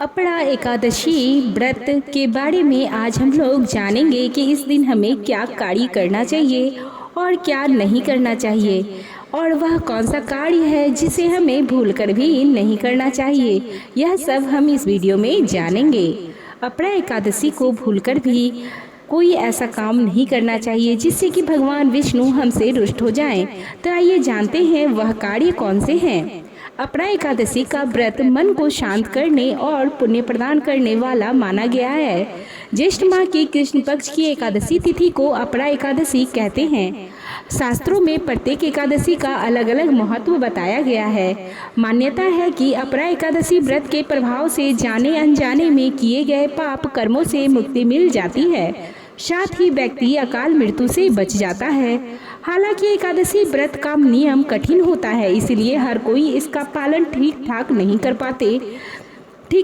अपड़ा एकादशी व्रत के बारे में आज हम लोग जानेंगे कि इस दिन हमें क्या कार्य करना चाहिए और क्या नहीं करना चाहिए, और वह कौन सा कार्य है जिसे हमें भूलकर भी नहीं करना चाहिए। यह सब हम इस वीडियो में जानेंगे। अपड़ा एकादशी को भूलकर भी कोई ऐसा काम नहीं करना चाहिए जिससे कि भगवान विष्णु हमसे रुष्ट हो जाएं। तो आइए जानते हैं वह कार्य कौन से हैं। अपड़ा एकादशी का व्रत मन को शांत करने और पुण्य प्रदान करने वाला माना गया है। ज्येष्ठ माह की कृष्ण पक्ष की एकादशी तिथि को अपड़ा एकादशी कहते हैं। शास्त्रों में प्रत्येक एकादशी का अलग अलग महत्व बताया गया है। मान्यता है कि अपड़ा एकादशी व्रत के प्रभाव से जाने अनजाने में किए गए पाप कर्मों से मुक्ति मिल जाती है, साथ ही व्यक्ति अकाल मृत्यु से बच जाता है। हालांकि एकादशी व्रत का नियम कठिन होता है, इसलिए हर कोई इसका पालन ठीक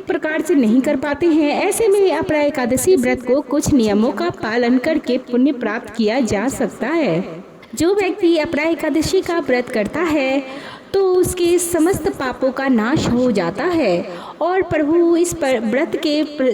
प्रकार से नहीं कर पाते हैं। ऐसे में अपड़ा एकादशी व्रत को कुछ नियमों का पालन करके पुण्य प्राप्त किया जा सकता है। जो व्यक्ति अपड़ा एकादशी का व्रत करता है तो उसके समस्त पापों का नाश हो जाता है और प्रभु इस व्रत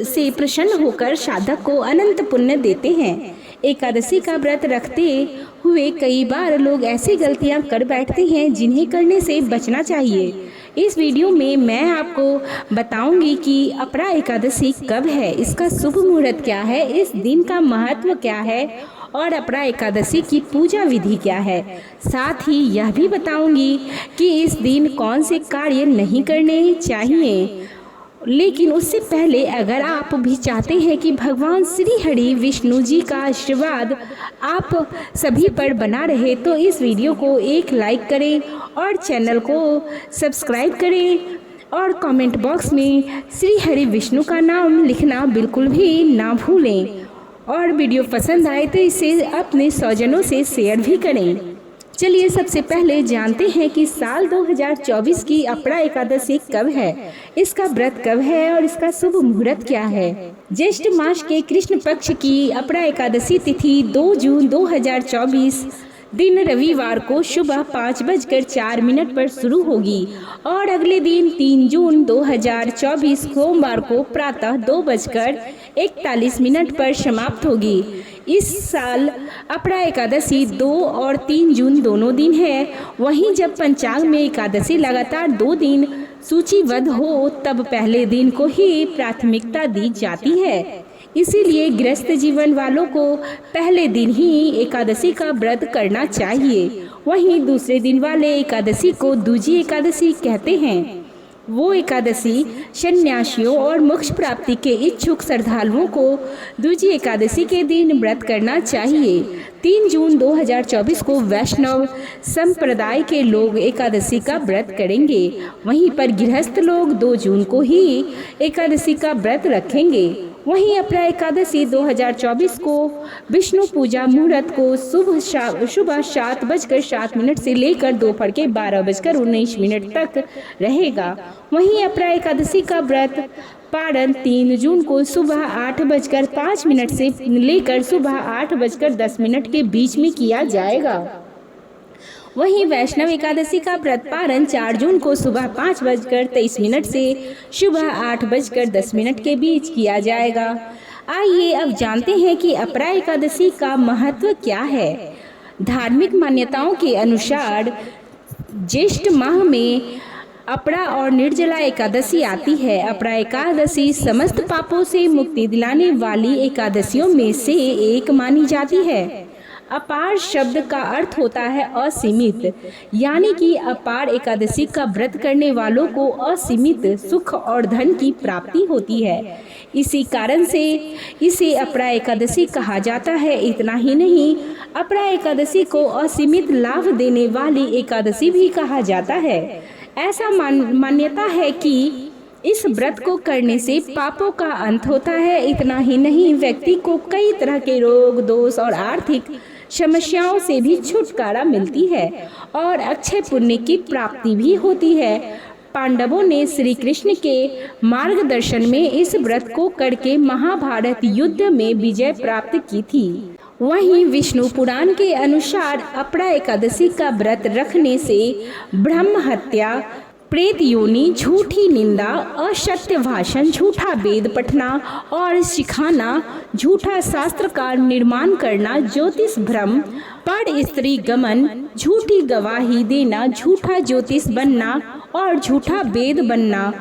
से प्रसन्न होकर साधक को अनंत पुण्य देते हैं। एकादशी का व्रत रखते हुए कई बार लोग ऐसी गलतियां कर बैठते हैं जिन्हें करने से बचना चाहिए। इस वीडियो में मैं आपको बताऊंगी कि अपड़ा एकादशी कब है, इसका शुभ मुहूर्त क्या है, इस दिन का महत्व क्या है और अपड़ा एकादशी की पूजा विधि क्या है। साथ ही यह भी बताऊंगी कि इस दिन कौन से कार्य नहीं करने चाहिए। लेकिन उससे पहले अगर आप भी चाहते हैं कि भगवान श्री हरि विष्णु जी का आशीर्वाद आप सभी पर बना रहे तो इस वीडियो को एक लाइक करें और चैनल को सब्सक्राइब करें और कमेंट बॉक्स में श्री हरि विष्णु का नाम लिखना बिल्कुल भी ना भूलें। और वीडियो पसंद आए तो इसे अपने स्वजनों से शेयर भी करें। चलिए सबसे पहले जानते हैं कि साल 2024 की अपड़ा एकादशी कब है, इसका व्रत कब है और इसका शुभ मुहूर्त क्या है। ज्येष्ठ मास के कृष्ण पक्ष की अपड़ा एकादशी तिथि 2 जून 2024 दिन रविवार को सुबह 5:04 पर शुरू होगी और अगले दिन 3 जून 2024 सोमवार को प्रातः 2:41 पर समाप्त होगी। इस साल अपड़ा एकादशी 2 और 3 जून दोनों दिन है। वहीं जब पंचांग में एकादशी लगातार 2 दिन सूचीबद्ध हो तब पहले दिन को ही प्राथमिकता दी जाती है। इसीलिए गृहस्थ जीवन वालों को पहले दिन ही एकादशी का व्रत करना चाहिए। वहीं दूसरे दिन वाले एकादशी को दूजी एकादशी कहते हैं। वो एकादशी सन्यासियों और मोक्ष प्राप्ति के इच्छुक श्रद्धालुओं को दूजी एकादशी के दिन व्रत करना चाहिए। 3 जून 2024 को वैष्णव संप्रदाय के लोग एकादशी का व्रत करेंगे। वहीं पर गृहस्थ लोग 2 जून को ही एकादशी का व्रत रखेंगे। वहीं अपड़ा एकादशी 2024 को विष्णु पूजा मुहूर्त को सुबह 7:07 से लेकर दोपहर के 12:19 तक रहेगा। वहीं अपड़ा एकादशी का व्रत पारण 3 जून को सुबह 8:05 से लेकर सुबह 8:10 के बीच में किया जाएगा। वहीं वैष्णव एकादशी का व्रत पारण 4 जून को सुबह 5:23 से सुबह 8:10 के बीच किया जाएगा। आइए अब जानते हैं कि अपड़ा एकादशी का महत्व क्या है। धार्मिक मान्यताओं के अनुसार ज्येष्ठ माह में अपड़ा और निर्जला एकादशी आती है। अपड़ा एकादशी समस्त पापों से मुक्ति दिलाने वाली एकादशियों में से एक मानी जाती है। अपार शब्द का अर्थ होता है असीमित, यानी कि अपार एकादशी का व्रत करने वालों को असीमित सुख और धन की प्राप्ति होती है। इसी कारण से इसे अपड़ा एकादशी कहा जाता है। इतना ही नहीं, अपड़ा एकादशी को असीमित लाभ देने वाली एकादशी भी कहा जाता है। ऐसा मान्यता है कि इस व्रत को करने से पापों का अंत होता है। इतना ही नहीं, व्यक्ति को कई तरह के रोग दोष और आर्थिक समस्याओं से भी छुटकारा मिलती है और अक्षय पुण्य की प्राप्ति भी होती है। पांडवों ने श्री कृष्ण के मार्गदर्शन में इस व्रत को करके महाभारत युद्ध में विजय प्राप्त की थी। वहीं विष्णु पुराण के अनुसार अपड़ा एकादशी का व्रत रखने से ब्रह्म हत्या, प्रेत योनि, झूठी निंदा, असत्य भाषण, झूठा वेद पठना और सिखाना, झूठा शास्त्र का निर्माण करना, ज्योतिष भ्रम, पर स्त्री गमन, झूठी गवाही देना, झूठा ज्योतिष बनना और झूठा वेद बनना,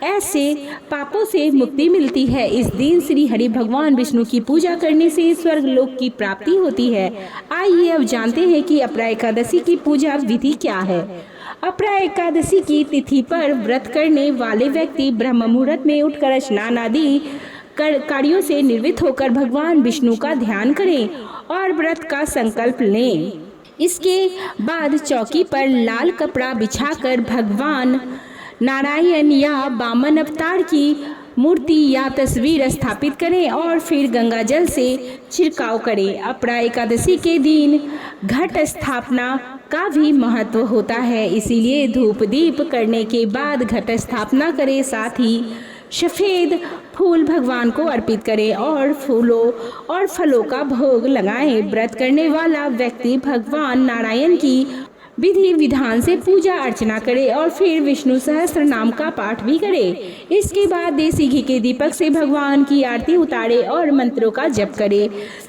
ऐसे पापों से मुक्ति मिलती है। इस दिन श्री हरि भगवान विष्णु की पूजा करने से स्वर्ग लोक की प्राप्ति होती है। आइए अब जानते हैं कि अपरा एकादशी की पूजा विधि क्या है। अपरा एकादशी की तिथि पर व्रत करने वाले व्यक्ति ब्रह्म मुहूर्त में उठकर स्नान आदि कार्यों से निवृत्त होकर भगवान विष्णु का ध्यान करें और व्रत का संकल्प लें। इसके बाद चौकी पर लाल कपड़ा बिछाकर भगवान नारायण या वामन अवतार की मूर्ति या तस्वीर स्थापित करें और फिर गंगा जल से छिड़काव करें। अपरा एकादशी के दिन घट स्थापना का भी महत्व होता है, इसीलिए धूप दीप करने के बाद घट स्थापना करें। साथ ही सफ़ेद फूल भगवान को अर्पित करें और फूलों और फलों का भोग लगाएं। व्रत करने वाला व्यक्ति भगवान नारायण की विधि विधान से पूजा अर्चना करे और फिर विष्णु सहस्त्र नाम का पाठ भी करे। इसके बाद देसी घी के दीपक से भगवान की आरती उतारे और मंत्रों का जप करे।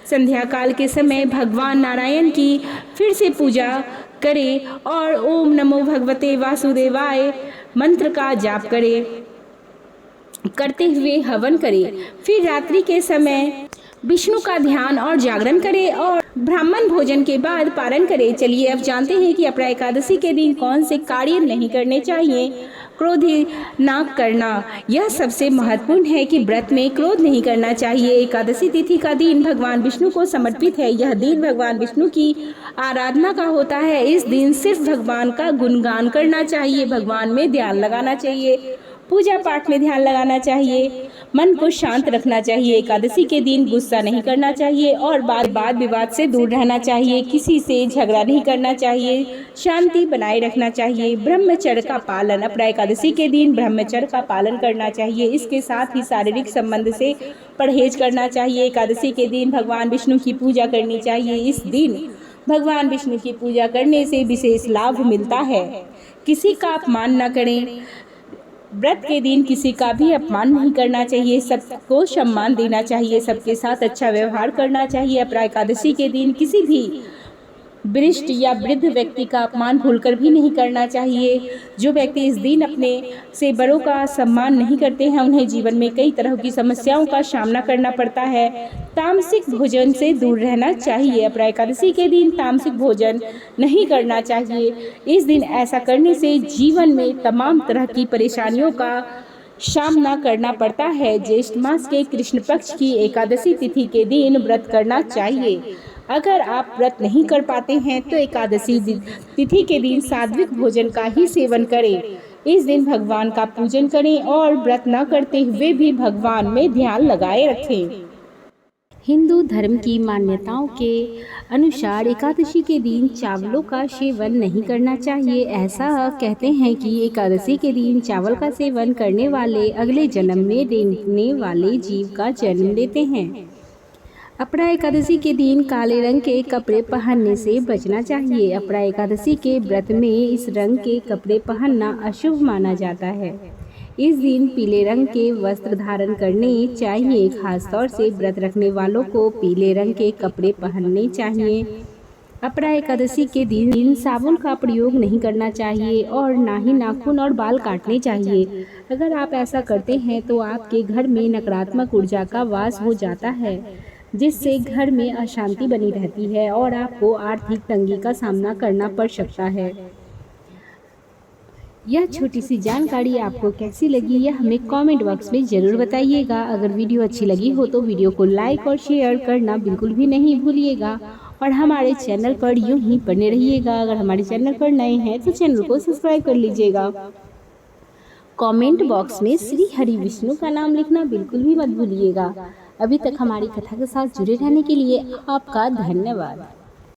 संध्या काल के समय भगवान नारायण की फिर से पूजा करे और ओम नमो भगवते वासुदेवाय मंत्र का जाप करते हुए हवन करे। फिर रात्रि के समय विष्णु का ध्यान और जागरण करें और ब्राह्मण भोजन के बाद पारण करें। चलिए अब जानते हैं कि अपरा एकादशी के दिन कौन से कार्य नहीं करने चाहिए। क्रोध ना करना, यह सबसे महत्वपूर्ण है कि व्रत में क्रोध नहीं करना चाहिए। एकादशी तिथि का दिन भगवान विष्णु को समर्पित है। यह दिन भगवान विष्णु की आराधना का होता है। इस दिन सिर्फ भगवान का गुणगान करना चाहिए, भगवान में ध्यान लगाना चाहिए, पूजा पाठ में ध्यान लगाना चाहिए, मन को शांत रखना चाहिए। एकादशी के दिन गुस्सा नहीं करना चाहिए और वाद विवाद से दूर रहना चाहिए। किसी से झगड़ा नहीं करना चाहिए, शांति बनाए रखना चाहिए। ब्रह्मचर्य का पालन, अपरा एकादशी के दिन ब्रह्मचर्य का पालन करना चाहिए। इसके साथ ही शारीरिक संबंध से परहेज करना चाहिए। एकादशी के दिन भगवान विष्णु की पूजा करनी चाहिए। इस दिन भगवान विष्णु की पूजा करने से विशेष लाभ मिलता है। किसी का अपमान न करें। व्रत के दिन किसी का भी अपमान नहीं करना चाहिए, सबको सम्मान देना चाहिए, सबके साथ अच्छा व्यवहार करना चाहिए। अपरा एकादशी के दिन किसी भी वरिष्ठ या वृद्ध व्यक्ति का अपमान भूलकर भी नहीं करना चाहिए। जो व्यक्ति इस दिन अपने से बड़ों का सम्मान नहीं करते हैं, उन्हें जीवन में कई तरह की समस्याओं का सामना करना पड़ता है। तामसिक भोजन से दूर रहना चाहिए। अपरा एकादशी के दिन तामसिक भोजन नहीं करना चाहिए। इस दिन ऐसा करने से जीवन में तमाम तरह की परेशानियों का सामना करना पड़ता है। ज्येष्ठ मास के कृष्ण पक्ष की एकादशी तिथि के दिन व्रत करना चाहिए। अगर आप व्रत नहीं कर पाते हैं तो एकादशी तिथि के दिन सात्विक भोजन का ही सेवन करें। इस दिन भगवान का पूजन करें और व्रत न करते हुए भी भगवान में ध्यान लगाए रखें। हिंदू धर्म की मान्यताओं के अनुसार एकादशी के दिन चावलों का सेवन नहीं करना चाहिए। ऐसा कहते हैं कि एकादशी के दिन चावल का सेवन करने वाले अगले जन्म में रहने वाले जीव का जन्म लेते हैं। अपरा एकादशी के दिन काले रंग के कपड़े पहनने से बचना चाहिए। अपरा एकादशी के व्रत में इस रंग के कपड़े पहनना अशुभ माना जाता है। इस दिन पीले रंग के वस्त्र धारण करने चाहिए। खासतौर से व्रत रखने वालों को पीले रंग के कपड़े पहनने चाहिए। अपरा एकादशी के दिन साबुन का प्रयोग नहीं करना चाहिए और ना ही नाखून और बाल काटने चाहिए। अगर आप ऐसा करते हैं तो आपके घर में नकारात्मक ऊर्जा का वास हो जाता है, जिससे घर में अशांति बनी रहती है और आपको आर्थिक तंगी का सामना करना पड़ सकता है। यह छोटी सी जानकारी आपको कैसी लगी यह हमें कमेंट बॉक्स में ज़रूर बताइएगा। अगर वीडियो अच्छी लगी हो तो वीडियो को लाइक और शेयर करना बिल्कुल भी नहीं भूलिएगा और हमारे चैनल पर यूं ही बने रहिएगा। अगर हमारे चैनल पर नए हैं तो चैनल को सब्सक्राइब कर लीजिएगा। कमेंट बॉक्स में श्री हरि विष्णु का नाम लिखना बिल्कुल भी मत भूलिएगा। अभी तक हमारी कथा के साथ जुड़े रहने के लिए आपका धन्यवाद।